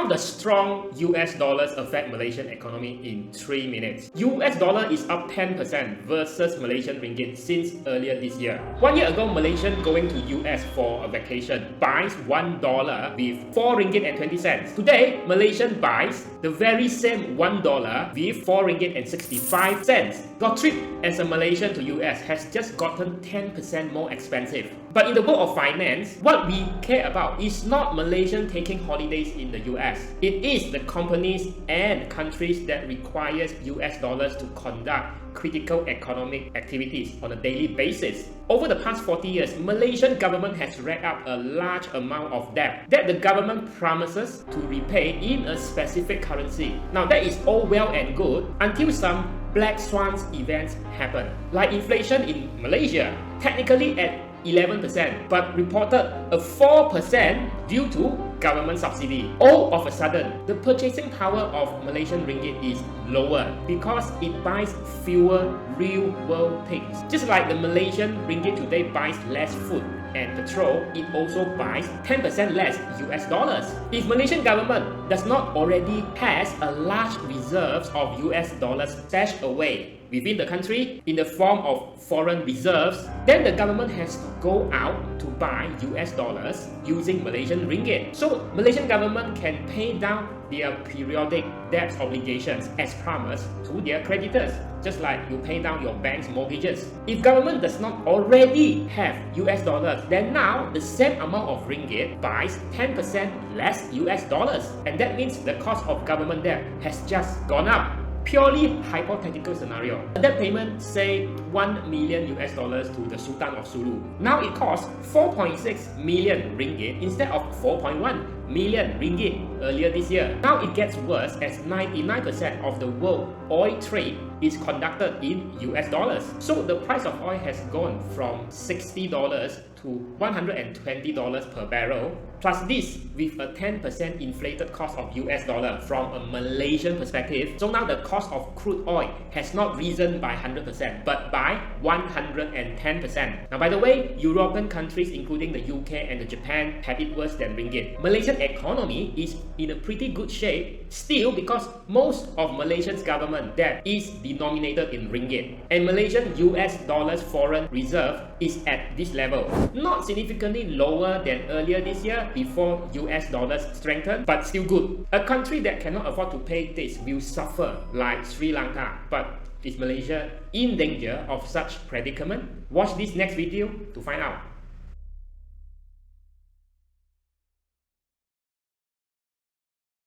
How does strong US dollars affect Malaysian economy in 3 minutes? US dollar is up 10% versus Malaysian ringgit since earlier this year. 1 year ago, Malaysian going to US for a vacation buys $1 with 4 ringgit and 20 cents. Today, Malaysian buys the very same $1 with 4 ringgit and 65 cents. Your trip as a Malaysian to US has just gotten 10% more expensive. But in the world of finance, what we care about is not Malaysian taking holidays in the US. It is the companies and countries that requires US dollars to conduct critical economic activities on a daily basis. Over the past 40 years, Malaysian government has racked up a large amount of debt that the government promises to repay in a specific currency. Now that is all well and good until some black swans events happen. Like inflation in Malaysia, technically at 11%, but reported a 4% due to government subsidy. All of a sudden, the purchasing power of Malaysian ringgit is lower because it buys fewer real world things. Just like the Malaysian ringgit today buys less food and petrol, it also buys 10% less US dollars. If Malaysian government does not already has a large reserves of US dollars stashed away within the country in the form of foreign reserves, then the government has to go out to buy US dollars using Malaysian ringgit. So Malaysian government can pay down their periodic debt obligations as promised to their creditors, just like you pay down your bank's mortgages. If government does not already have US dollars, then now the same amount of ringgit buys 10% less US dollars, and that means the cost of government debt has just gone up. Purely hypothetical scenario. A debt payment, say 1 million US dollars to the Sultan of Sulu. Now it costs 4.6 million ringgit instead of 4.1 million ringgit earlier this year. Now it gets worse as 99% of the world oil trade is conducted in US dollars. So the price of oil has gone from $60 to $120 per barrel. Plus this with a 10% inflated cost of US dollar from a Malaysian perspective. So now the cost of crude oil has not risen by 100% but by 110%. Now by the way, European countries including the UK and the Japan have it worse than ringgit. Malaysian economy is in a pretty good shape still because most of Malaysia's government debt is denominated in ringgit, and Malaysian US dollars foreign reserve is at this level. Not significantly lower than earlier this year before US dollars strengthened, but still good. A country that cannot afford to pay this will suffer like Sri Lanka. But is Malaysia in danger of such predicament? Watch this next video to find out.